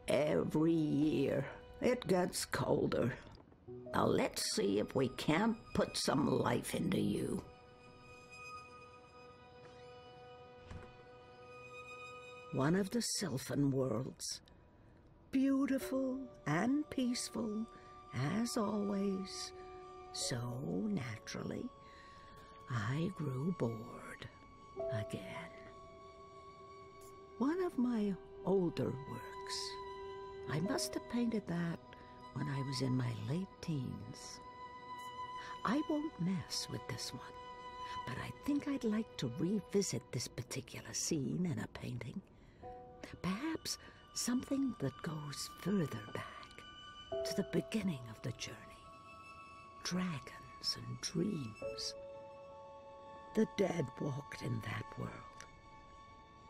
Every year, it gets colder. Now let's see if we can't put some life into you. One of the Sylphan worlds. Beautiful and peaceful, as always. So naturally, I grew bored again. One of my older works. I must have painted that when I was in my late teens. I won't mess with this one, but I think I'd like to revisit this particular scene in a painting. Perhaps something that goes further back, to the beginning of the journey. Dragons and dreams. The dead walked in that world.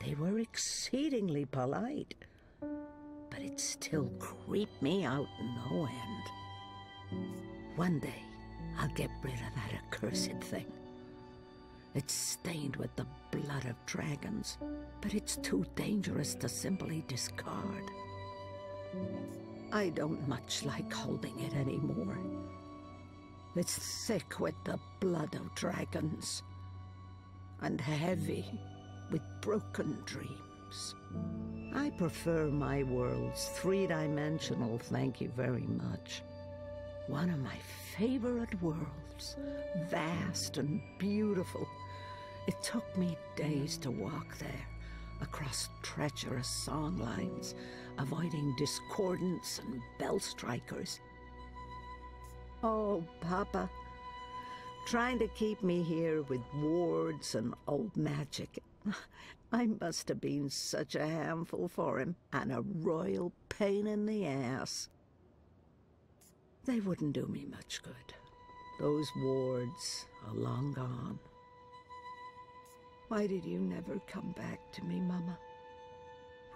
They were exceedingly polite, but it still creeped me out no end. One day, I'll get rid of that accursed thing. It's stained with the blood of dragons, but it's too dangerous to simply discard. I don't much like holding it anymore. It's thick with the blood of dragons, and heavy with broken dreams. I prefer my worlds three-dimensional, thank you very much. One of my favorite worlds, vast and beautiful. It took me days to walk there, across treacherous song lines, avoiding discordants and bell strikers. Oh, Papa, trying to keep me here with wards and old magic. I must have been such a handful for him, and a royal pain in the ass. They wouldn't do me much good. Those wards are long gone. Why did you never come back to me, Mama?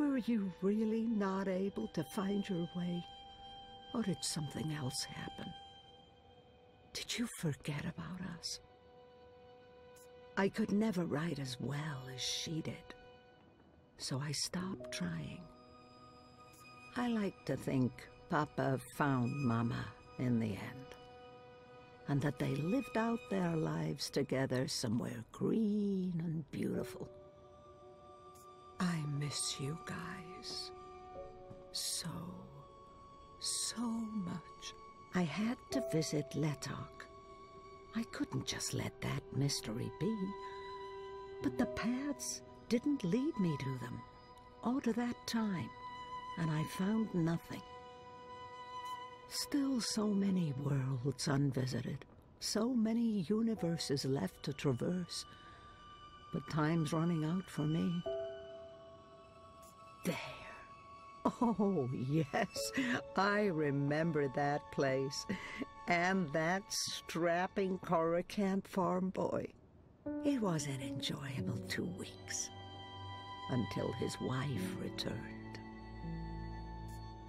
Were you really not able to find your way? Or did something else happen? Did you forget about us? I could never write as well as she did, so I stopped trying. I like to think Papa found Mama in the end, and that they lived out their lives together somewhere green and beautiful. I miss you guys so much. I had to visit Letok. I couldn't just let that mystery be. But the paths didn't lead me to them, all to that time, and I found nothing. Still so many worlds unvisited, so many universes left to traverse, but time's running out for me. There. Oh, yes, I remember that place, and that strapping Coruscant farm boy. It was an enjoyable 2 weeks, until his wife returned.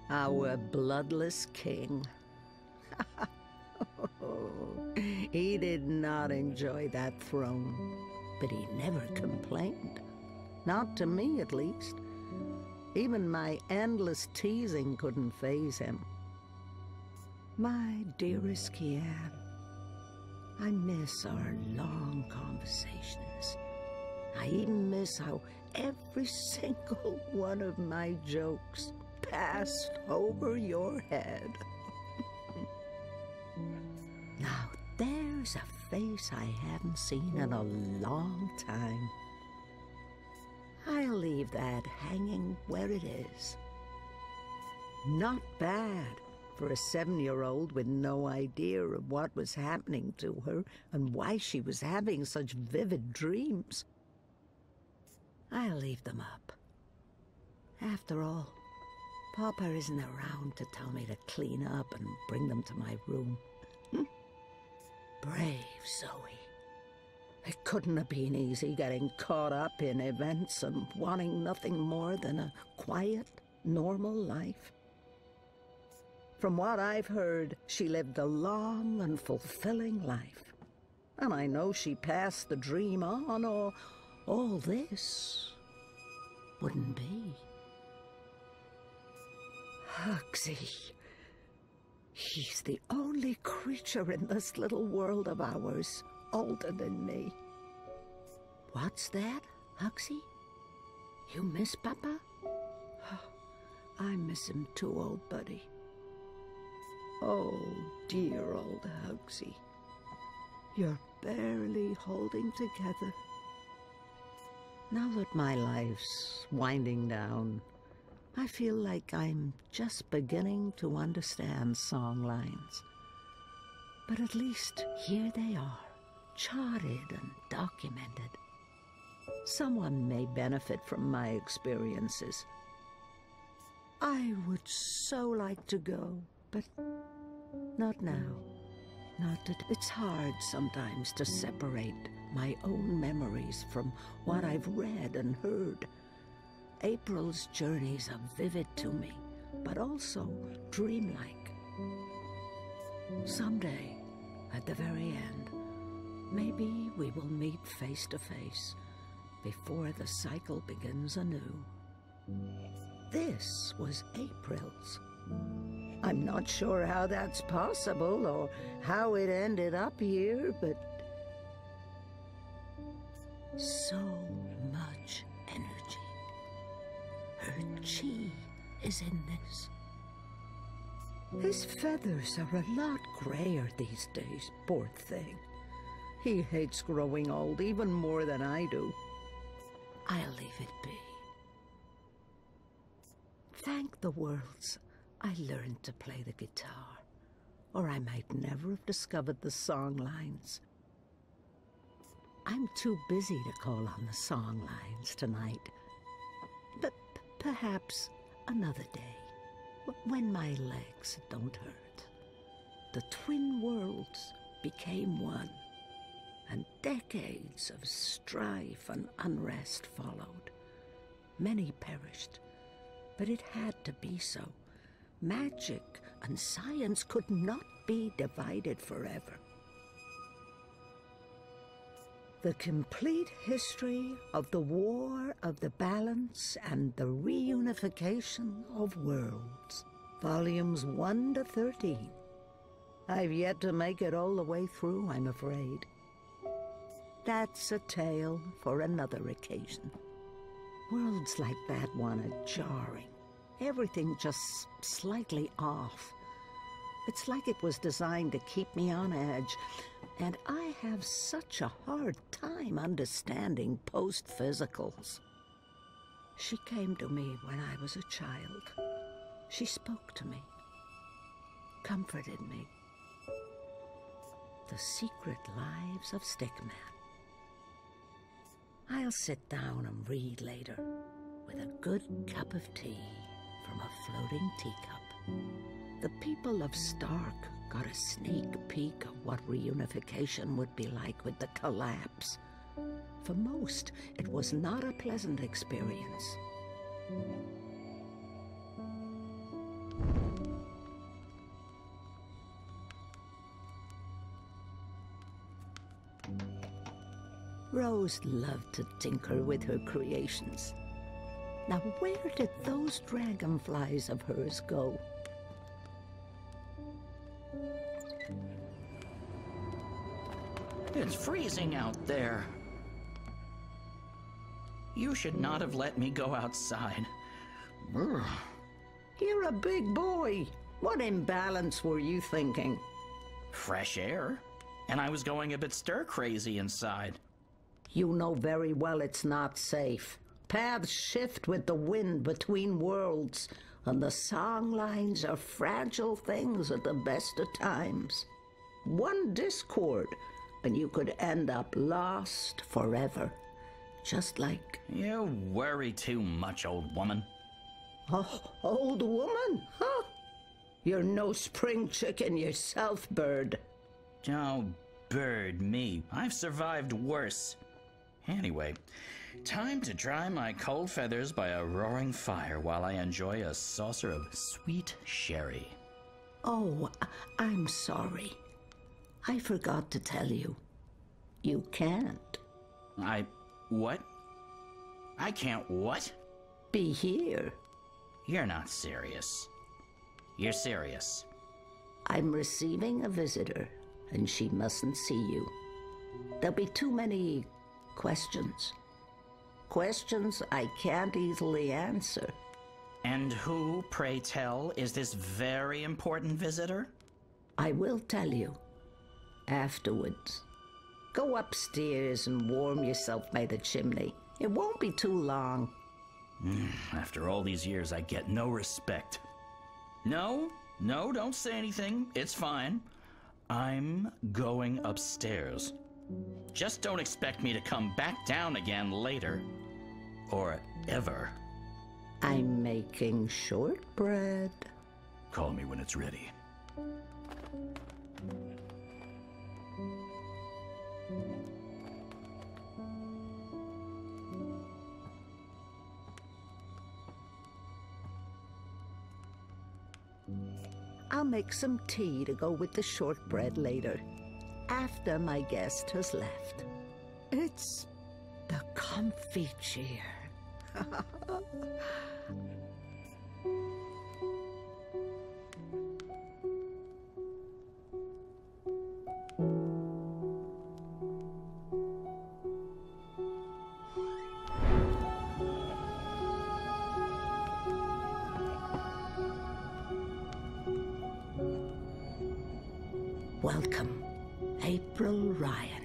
Our bloodless king. He did not enjoy that throne, but he never complained. Not to me, at least. Even my endless teasing couldn't faze him. My dearest Kian, I miss our long conversations. I even miss how every single one of my jokes passed over your head. Now there's a face I haven't seen in a long time. I'll leave that hanging where it is. Not bad for a 7-year-old with no idea of what was happening to her and why she was having such vivid dreams. I'll leave them up. After all, Papa isn't around to tell me to clean up and bring them to my room. Brave Zoe. It couldn't have been easy getting caught up in events and wanting nothing more than a quiet, normal life. From what I've heard, she lived a long and fulfilling life. And I know she passed the dream on, or all this wouldn't be. Hugsy. He's the only creature in this little world of ours older than me. What's that, Hugsy? You miss Papa? I miss him too, old buddy. Oh, dear old Hugsy. You're barely holding together. Now that my life's winding down, I feel like I'm just beginning to understand song lines. But at least here they are, charted and documented. Someone may benefit from my experiences. I would so like to go, but not now. It's hard sometimes to separate my own memories from what I've read and heard. April's journeys are vivid to me, but also dreamlike. Someday, at the very end, maybe we will meet face to face before the cycle begins anew. This was April's. I'm not sure how that's possible or how it ended up here, but so much energy. Her chi is in this. His feathers are a lot grayer these days, poor thing. He hates growing old even more than I do. I'll leave it be. Thank the worlds I learned to play the guitar, or I might never have discovered the song lines. I'm too busy to call on the song lines tonight, but perhaps another day, when my legs don't hurt. The twin worlds became one, and decades of strife and unrest followed. Many perished, but it had to be so. Magic and science could not be divided forever. The complete history of the War of the Balance and the Reunification of Worlds, Volumes 1 to 13. I've yet to make it all the way through, I'm afraid. That's a tale for another occasion. Worlds like that one are jarring. Everything just slightly off. It's like it was designed to keep me on edge, and I have such a hard time understanding post-physicals. She came to me when I was a child. She spoke to me, comforted me. The Secret Lives of Stickman. I'll sit down and read later with a good cup of tea from a floating teacup. The people of Stark got a sneak peek of what reunification would be like with the collapse. For most, it was not a pleasant experience. Rose loved to tinker with her creations. Now, where did those dragonflies of hers go? It's freezing out there. You should not have let me go outside. Brr. You're a big boy. What imbalance were you thinking? Fresh air. And I was going a bit stir-crazy inside. You know very well it's not safe. Paths shift with the wind between worlds, and the song lines are fragile things at the best of times. One discord, and you could end up lost forever. Just like... You worry too much, old woman. Oh, old woman, huh? You're no spring chicken yourself, bird. Oh, bird me. I've survived worse. Anyway, time to dry my cold feathers by a roaring fire while I enjoy a saucer of sweet sherry. Oh, I'm sorry. I forgot to tell you. You can't. What? I can't what? Be here. You're not serious. You're serious? I'm receiving a visitor, and she mustn't see you. There'll be too many questions. Questions I can't easily answer. And who, pray tell, is this very important visitor? I will tell you. Afterwards. Go upstairs and warm yourself by the chimney. It won't be too long. After all these years, I get no respect. No, don't say anything. It's fine. I'm going upstairs. Just don't expect me to come back down again later. Or ever. I'm making shortbread. Call me when it's ready. I'll make some tea to go with the shortbread later, after my guest has left. It's the comfy chair. Welcome, April Ryan.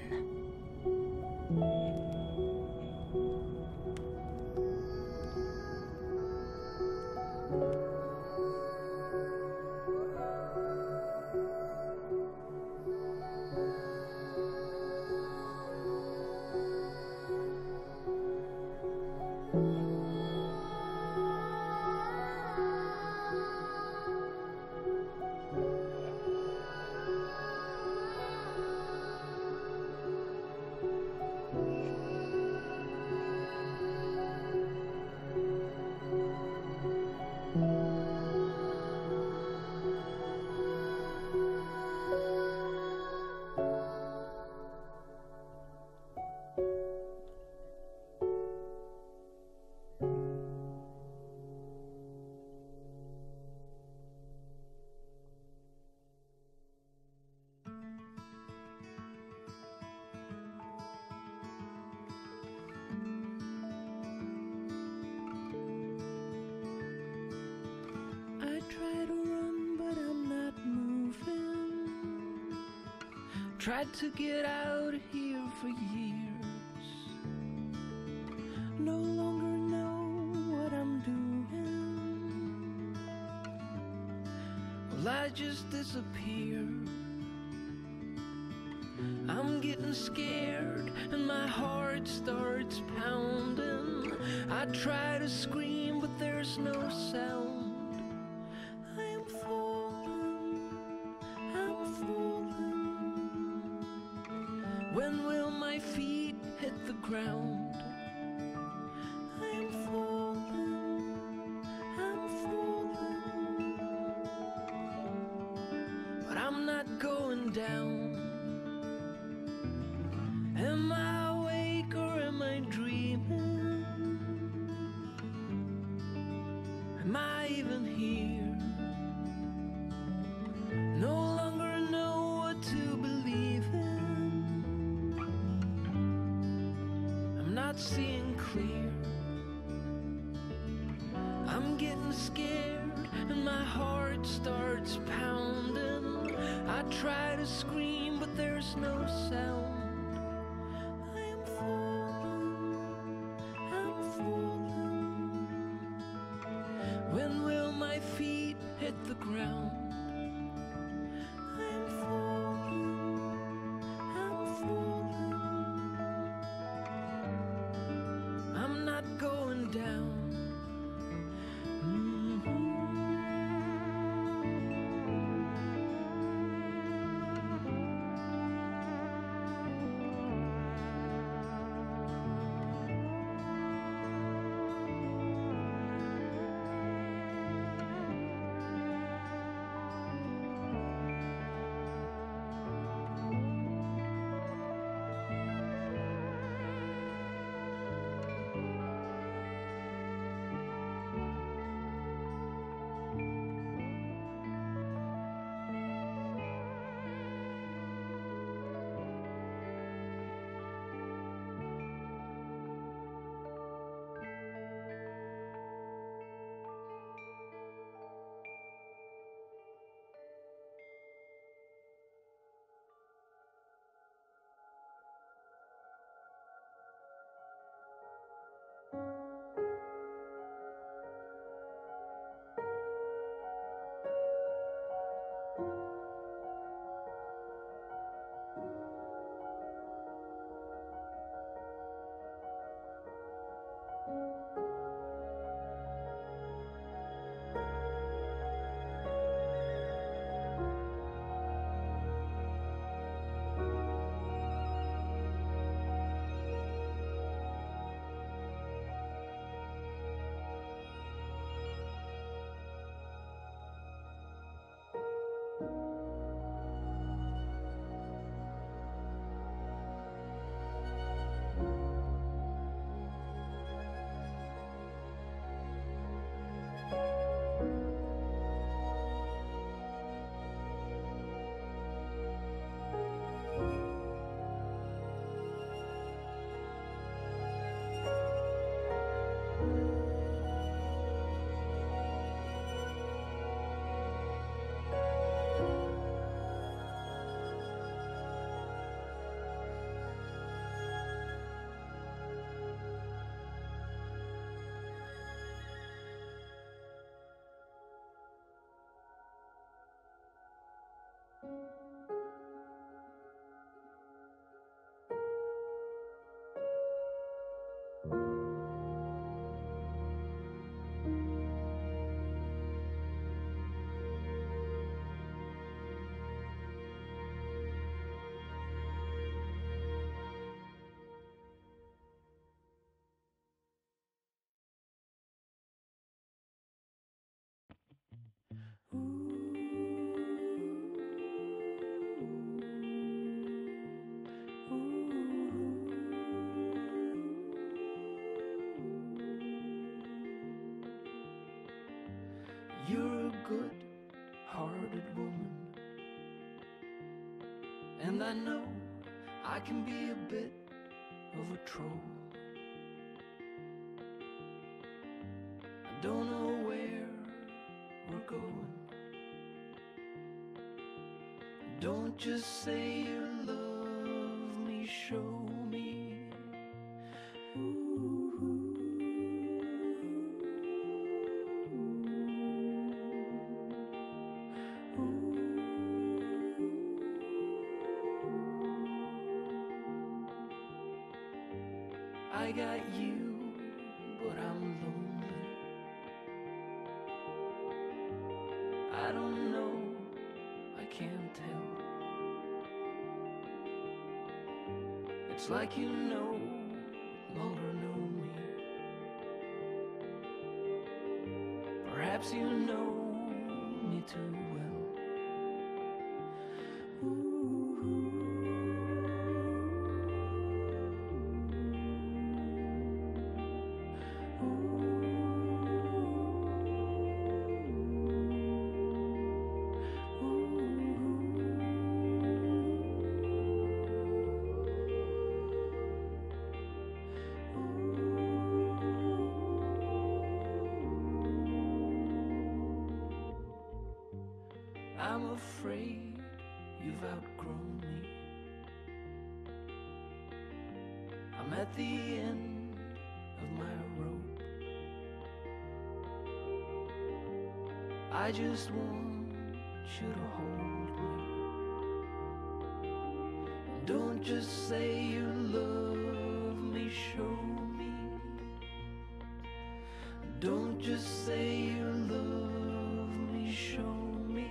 Try to run, but I'm not moving. Tried to get out of here for years. No longer know what I'm doing. Well, I just disappear. I'm getting scared and my heart starts pounding. I try to scream, but there's no sound. When will my feet hit the ground? I'm falling, but I'm not going down. Am I awake or am I dreaming? Am I even here? No longer know what to believe in. Not seeing clear. I'm getting scared and my heart starts pounding. I try to scream, but there's no sound. I am falling. When will my feet hit the ground? I am falling. I'm not going down. You're a good-hearted woman, and I know I can be a bit of a troll. I don't know where we're going. Don't just say you love me, show me. I got you, but I'm lonely. I don't know, I can't tell. It's like you no longer know me. Perhaps you know me too well. I'm afraid you've outgrown me. I'm at the end of my rope. I just want you to hold me. Don't just say you love me, show me. Don't just say you love me, show me.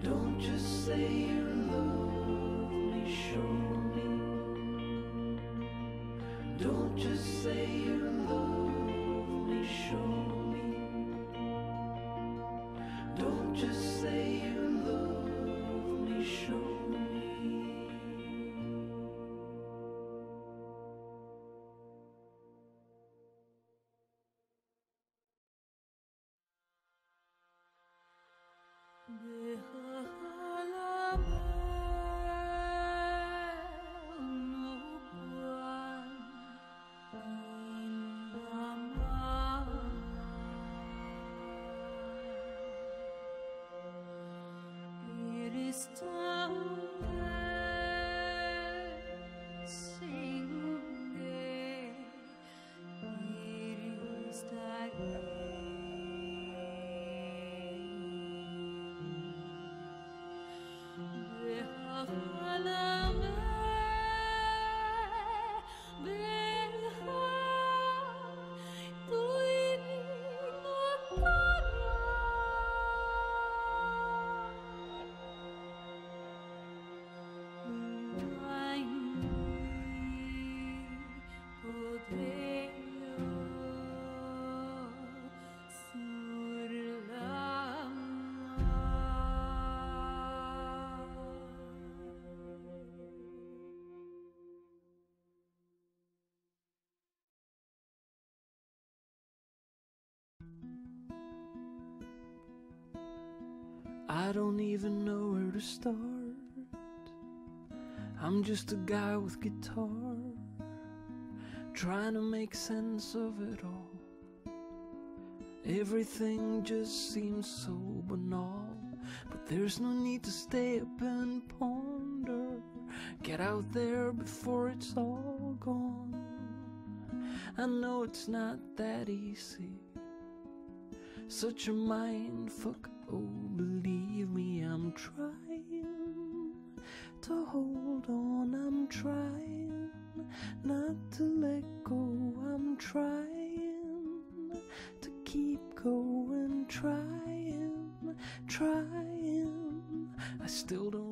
Don't just say you love me, show me. Don't just say you love me, show me. Don't just say you love me, show me. I don't even know where to start. I'm just a guy with guitar, trying to make sense of it all. Everything just seems so banal, but there's no need to stay up and ponder. Get out there before it's all gone. I know it's not that easy, such a mind fuck. Oh, believe me, I'm trying. to hold on. I'm trying not to let go. I'm trying to keep going. Trying. I still don't